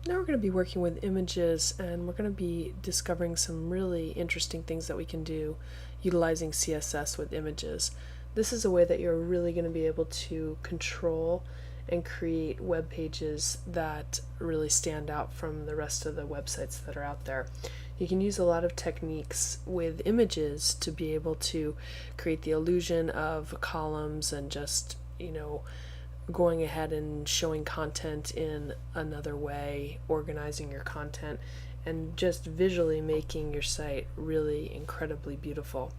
Now we're going to be working with images, and we're going to be discovering some really interesting things that we can do utilizing CSS with images. This is a way that you're really going to be able to control and create web pages that really stand out from the rest of the websites that are out there. You can use a lot of techniques with images to be able to create the illusion of columns and just, going ahead and showing content in another way, organizing your content, and just visually making your site really incredibly beautiful.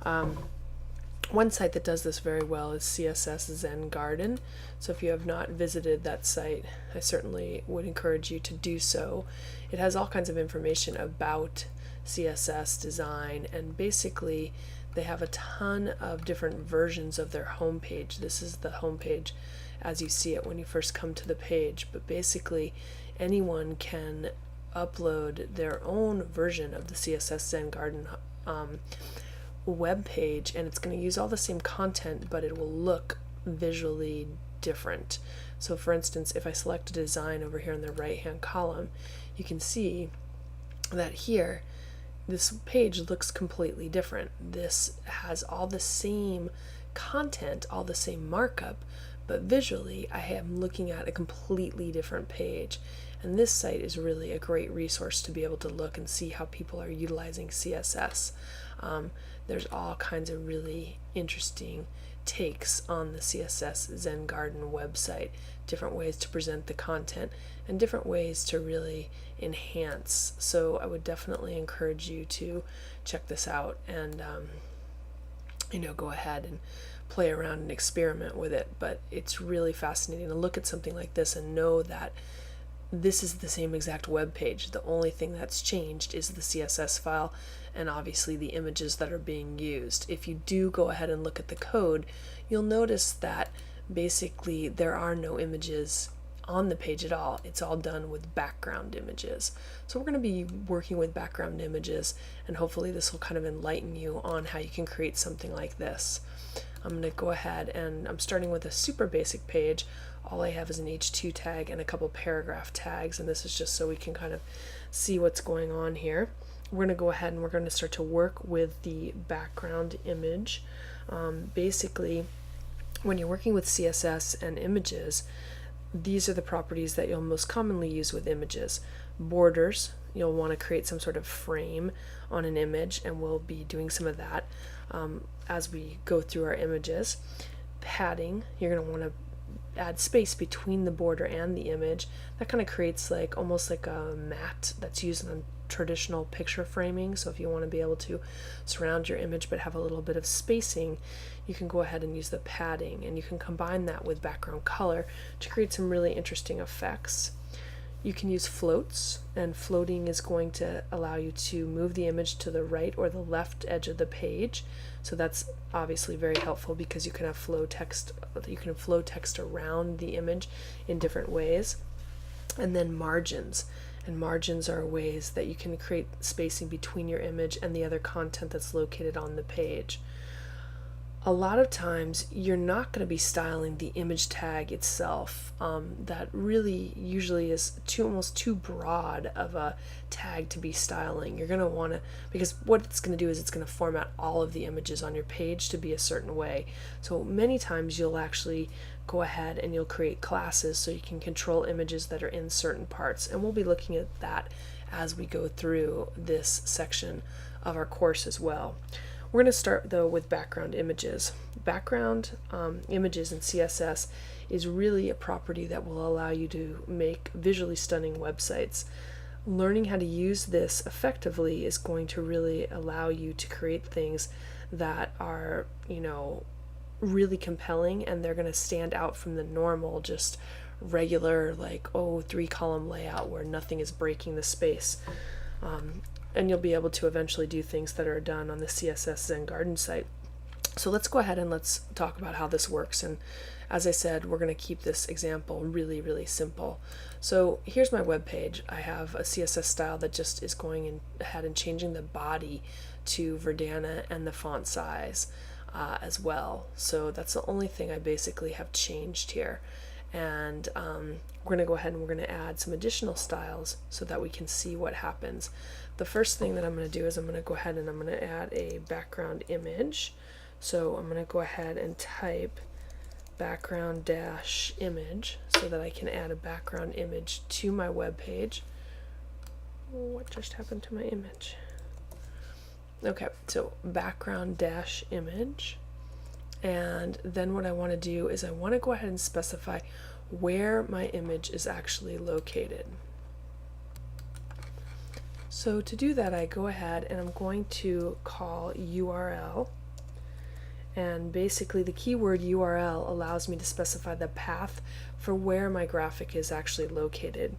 One site that does this very well is Css Zen Garden. So if you have not visited that site, I certainly would encourage you to do so. It has all kinds of information about CSS design, and basically they have a ton of different versions of their homepage. This is the homepage as you see it when you first come to the page, but basically anyone can upload their own version of the Css Zen Garden web page, and it's going to use all the same content, but it will look visually different. So for instance, if I select a design over here in the right hand column, you can see that here this page looks completely different. This has all the same content, all the same markup, but visually I am looking at a completely different page. And this site is really a great resource to be able to look and see how people are utilizing CSS. There's all kinds of really interesting takes on the CSS Zen Garden website, different ways to present the content and different ways to really enhance. So I would definitely encourage you to check this out and go ahead and play around and experiment with it. But it's really fascinating to look at something like this and know that this is the same exact web page. The only thing that's changed is the CSS file and obviously the images that are being used. If you do go ahead and look at the code, you'll notice that basically there are no images on the page at all. It's all done with background images. So we're going to be working with background images, and hopefully this will kind of enlighten you on how you can create something like this. I'm going to go ahead and I'm starting with a super basic page. All I have is an H2 tag and a couple paragraph tags, and this is just so we can kind of see what's going on here. We're going to go ahead and we're going to start to work with the background image. Basically, when you're working with CSS and images, these are the properties that you'll most commonly use with images. Borders, you'll want to create some sort of frame on an image, and we'll be doing some of that as we go through our images. Padding, you're going to want to add space between the border and the image. That kind of creates almost like a mat that's used in traditional picture framing. So if you want to be able to surround your image but have a little bit of spacing, you can go ahead and use the padding, and you can combine that with background color to create some really interesting effects. You can use floats, and floating is going to allow you to move the image to the right or the left edge of the page. So that's obviously very helpful because you can have flow text around the image in different ways. And then margins. And margins are ways that you can create spacing between your image and the other content that's located on the page. A lot of times you're not going to be styling the image tag itself. That really usually is almost too broad of a tag to be styling. You're going to want to, because what it's going to do is it's going to format all of the images on your page to be a certain way. So many times you'll actually go ahead and you'll create classes so you can control images that are in certain parts, and we'll be looking at that as we go through this section of our course as well. We're going to start though with background images. Background images in CSS is really a property that will allow you to make visually stunning websites. Learning how to use this effectively is going to really allow you to create things that are, really compelling, and they're going to stand out from the normal, just regular 3-column layout where nothing is breaking the space. And you'll be able to eventually do things that are done on the CSS Zen Garden site. So let's go ahead and let's talk about how this works. And as I said, we're going to keep this example really, really simple. So here's my web page. I have a CSS style that just is going ahead and changing the body to Verdana and the font size as well. So that's the only thing I basically have changed here. and we're going to go ahead and we're going to add some additional styles so that we can see what happens. The first thing that I'm going to do is I'm going to go ahead and I'm going to add a background image. So I'm going to go ahead and type background dash image so that I can add a background image to my web page. What just happened to my image? Okay, so background dash image. And then what I want to do is I want to go ahead and specify where my image is actually located. So to do that, I go ahead and I'm going to call URL. And basically the keyword URL allows me to specify the path for where my graphic is actually located.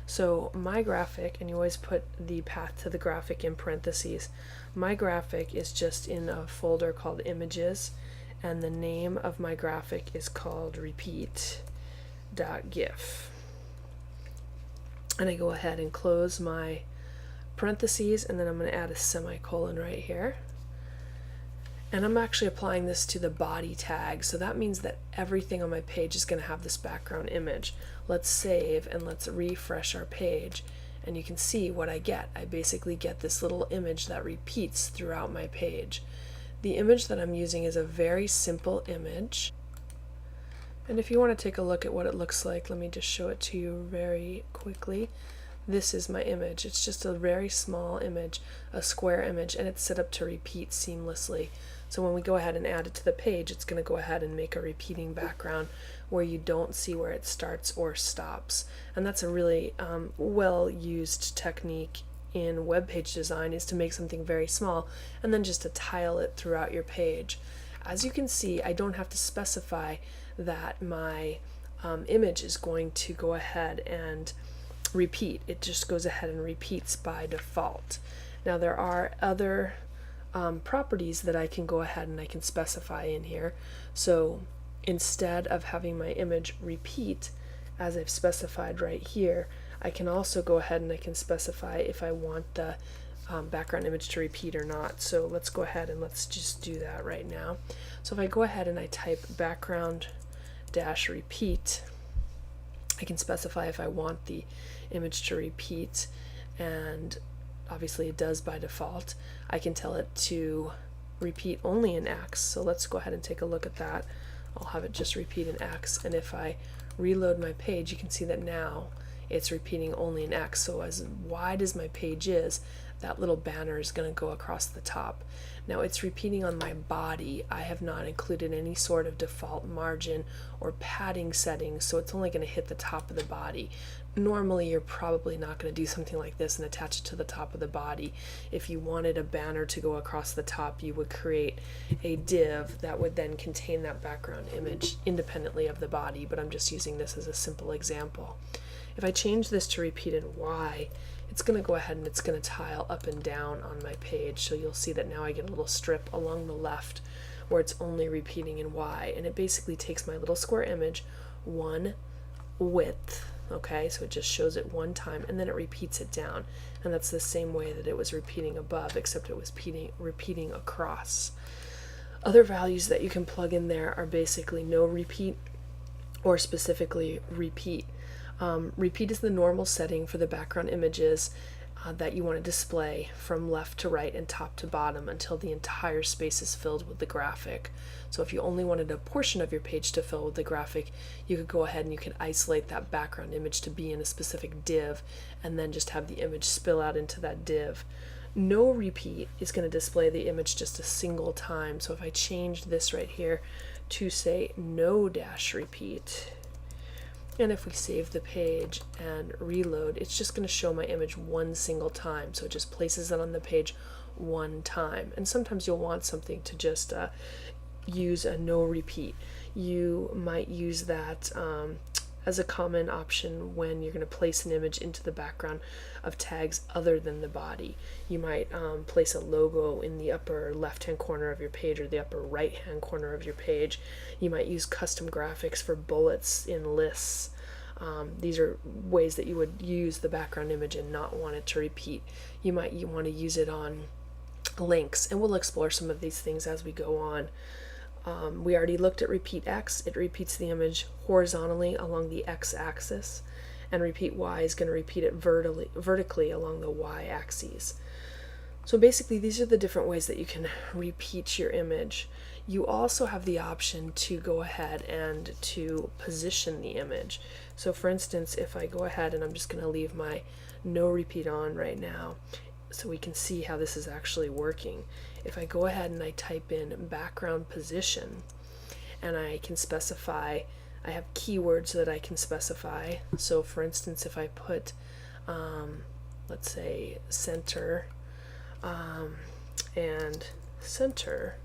So my graphic, and you always put the path to the graphic in parentheses, my graphic is just in a folder called images, and the name of my graphic is called repeat.gif. And I go ahead and close my parentheses, and then I'm going to add a semicolon right here. And I'm actually applying this to the body tag, so that means that everything on my page is going to have this background image. Let's save and let's refresh our page, and you can see what I get. I basically get this little image that repeats throughout my page. The image that I'm using is a very simple image, and if you want to take a look at what it looks like, let me just show it to you very quickly. This is my image. It's just a very small image, a square image, and it's set up to repeat seamlessly. So when we go ahead and add it to the page, it's going to go ahead and make a repeating background where you don't see where it starts or stops. And that's a really well-used technique in web page design, is to make something very small and then just to tile it throughout your page. As you can see, I don't have to specify that my image is going to go ahead and repeat. It just goes ahead and repeats by default. Now there are other properties that I can go ahead and I can specify in here. So instead of having my image repeat as I've specified right here, I can also go ahead and I can specify if I want the background image to repeat or not. So let's go ahead and let's just do that right now. So if I go ahead and I type background dash repeat, I can specify if I want the image to repeat, and obviously it does by default. I can tell it to repeat only in X, so let's go ahead and take a look at that. I'll have it just repeat in X, and if I reload my page, you can see that now it's repeating only in X. So as wide as my page is, that little banner is going to go across the top. Now it's repeating on my body. I have not included any sort of default margin or padding settings, so it's only going to hit the top of the body. Normally you're probably not going to do something like this and attach it to the top of the body. If you wanted a banner to go across the top, you would create a div that would then contain that background image independently of the body, but I'm just using this as a simple example. If I change this to repeat in Y, it's going to go ahead and it's going to tile up and down on my page. So you'll see that now I get a little strip along the left where it's only repeating in Y. And it basically takes my little square image one width, okay? So it just shows it one time and then it repeats it down. And that's the same way that it was repeating above, except it was repeating across. Other values that you can plug in there are basically no repeat or specifically repeat. Repeat is the normal setting for the background images that you want to display from left to right and top to bottom until the entire space is filled with the graphic. So if you only wanted a portion of your page to fill with the graphic, you could go ahead and you could isolate that background image to be in a specific div and then just have the image spill out into that div. No repeat is going to display the image just a single time. So if I change this right here to say no dash repeat, and if we save the page and reload, it's just going to show my image one single time. So it just places it on the page one time. And sometimes you'll want something to just use a no repeat. You might use that as a common option when you're going to place an image into the background of tags other than the body. You might place a logo in the upper left-hand corner of your page or the upper right-hand corner of your page. You might use custom graphics for bullets in lists. These are ways that you would use the background image and not want it to repeat. You want to use it on links, and we'll explore some of these things as we go on. We already looked at repeat X. It repeats the image horizontally along the X axis, and repeat Y is going to repeat it vertically along the Y axis. So basically these are the different ways that you can repeat your image. You also have the option to go ahead and to position the image. So for instance, if I go ahead and I'm just going to leave my no repeat on right now so we can see how this is actually working. If I go ahead and I type in background position, and I can specify, I have keywords that I can specify. So for instance, if I put let's say center and center,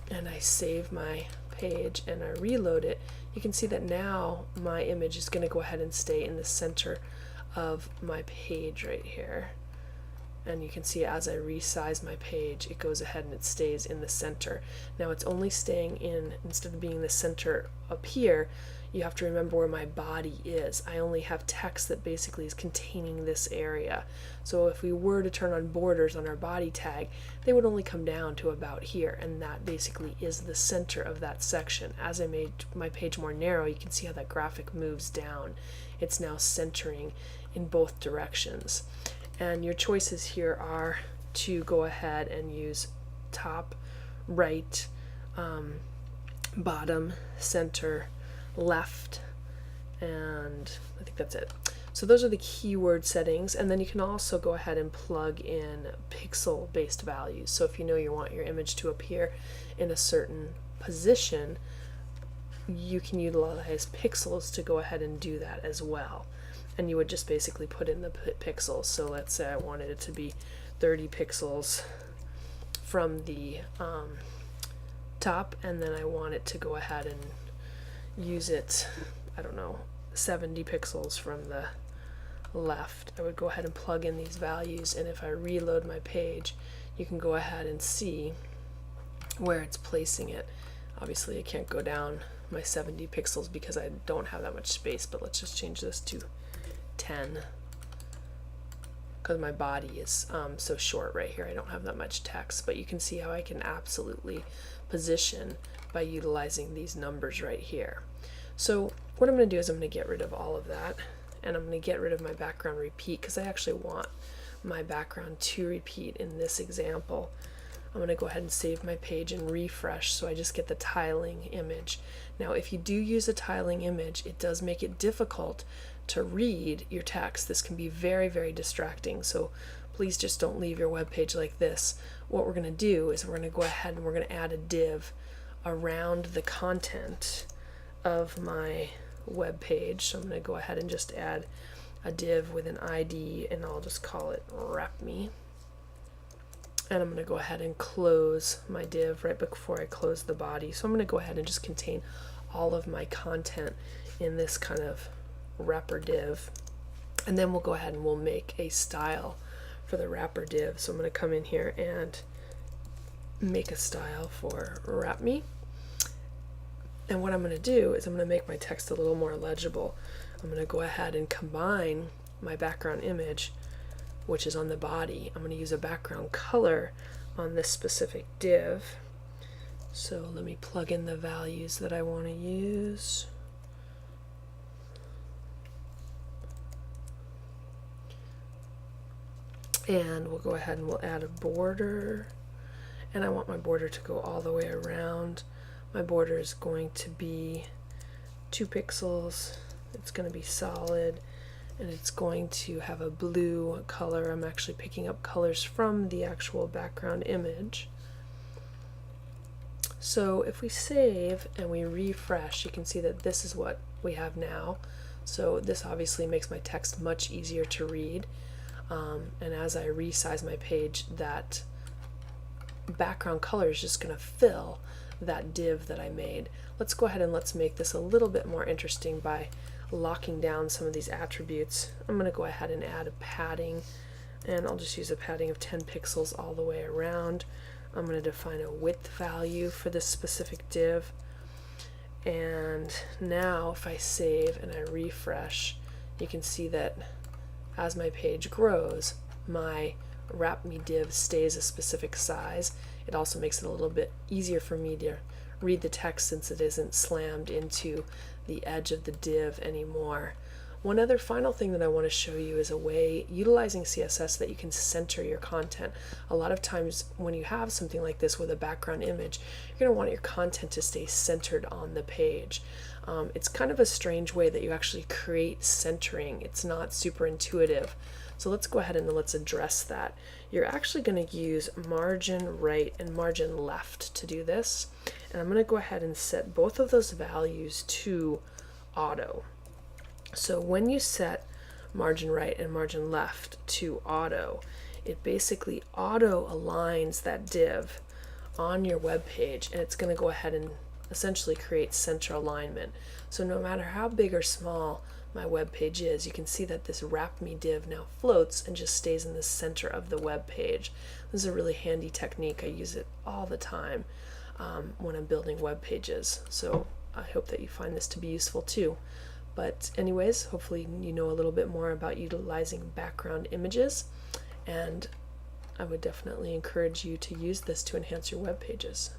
and I save my page and I reload it, you can see that now my image is going to go ahead and stay in the center of my page right here. And you can see as I resize my page, it goes ahead and it stays in the center. Now it's only staying in, instead of being the center up here, you have to remember where my body is. I only have text that basically is containing this area. So if we were to turn on borders on our body tag, they would only come down to about here, and that basically is the center of that section. As I made my page more narrow, you can see how that graphic moves down. It's now centering in both directions. And your choices here are to go ahead and use top, right, bottom, center, left, and I think that's it. So those are the keyword settings, and then you can also go ahead and plug in pixel based values. So if you know you want your image to appear in a certain position, you can utilize pixels to go ahead and do that as well. And you would just basically put in the pixels. So let's say I wanted it to be 30 pixels from the top, and then I want it to go ahead and use it, I don't know, 70 pixels from the left. I would go ahead and plug in these values, and if I reload my page, you can go ahead and see where it's placing it. Obviously I can't go down my 70 pixels because I don't have that much space, but let's just change this to 10 because my body is so short right here. I don't have that much text, but you can see how I can absolutely position by utilizing these numbers right here. So what I'm going to do is I'm going to get rid of all of that, and I'm going to get rid of my background repeat because I actually want my background to repeat in this example. I'm going to go ahead and save my page and refresh so I just get the tiling image. Now if you do use a tiling image, it does make it difficult to read your text. This can be very, very distracting, so please just don't leave your web page like this. What we're going to do is we're going to go ahead and we're going to add a div around the content of my web page. So I'm going to go ahead and just add a div with an ID, and I'll just call it Wrap Me. And I'm going to go ahead and close my div right before I close the body. So I'm going to go ahead and just contain all of my content in this kind of wrapper div, and then we'll go ahead and we'll make a style for the wrapper div. So I'm going to come in here and make a style for Wrap Me, and what I'm going to do is I'm going to make my text a little more legible. I'm going to go ahead and combine my background image, which is on the body. I'm going to use a background color on this specific div. So let me plug in the values that I want to use. And we'll go ahead and we'll add a border, and I want my border to go all the way around. My border is going to be 2 pixels. It's going to be solid, and it's going to have a blue color. I'm actually picking up colors from the actual background image. So if we save and we refresh, you can see that this is what we have now. So this obviously makes my text much easier to read. And as I resize my page, that background color is just going to fill that div that I made. Let's go ahead and let's make this a little bit more interesting by locking down some of these attributes. I'm going to go ahead and add a padding, and I'll just use a padding of 10 pixels all the way around. I'm going to define a width value for this specific div. And now if I save and I refresh, you can see that as my page grows, my Wrap Me div stays a specific size. It also makes it a little bit easier for me to read the text since it isn't slammed into the edge of the div anymore. One other final thing that I want to show you is a way utilizing CSS that you can center your content. A lot of times when you have something like this with a background image, you're going to want your content to stay centered on the page. It's kind of a strange way that you actually create centering. It's not super intuitive. So let's go ahead and let's address that. You're actually going to use margin right and margin left to do this. And I'm going to go ahead and set both of those values to auto. So when you set margin right and margin left to auto, it basically auto aligns that div on your web page, and it's going to go ahead and essentially create center alignment. So no matter how big or small my web page is, you can see that this wrap me div now floats and just stays in the center of the web page. This is a really handy technique. I use it all the time when I'm building web pages. So I hope that you find this to be useful too. But anyways, hopefully you know a little bit more about utilizing background images, and I would definitely encourage you to use this to enhance your web pages.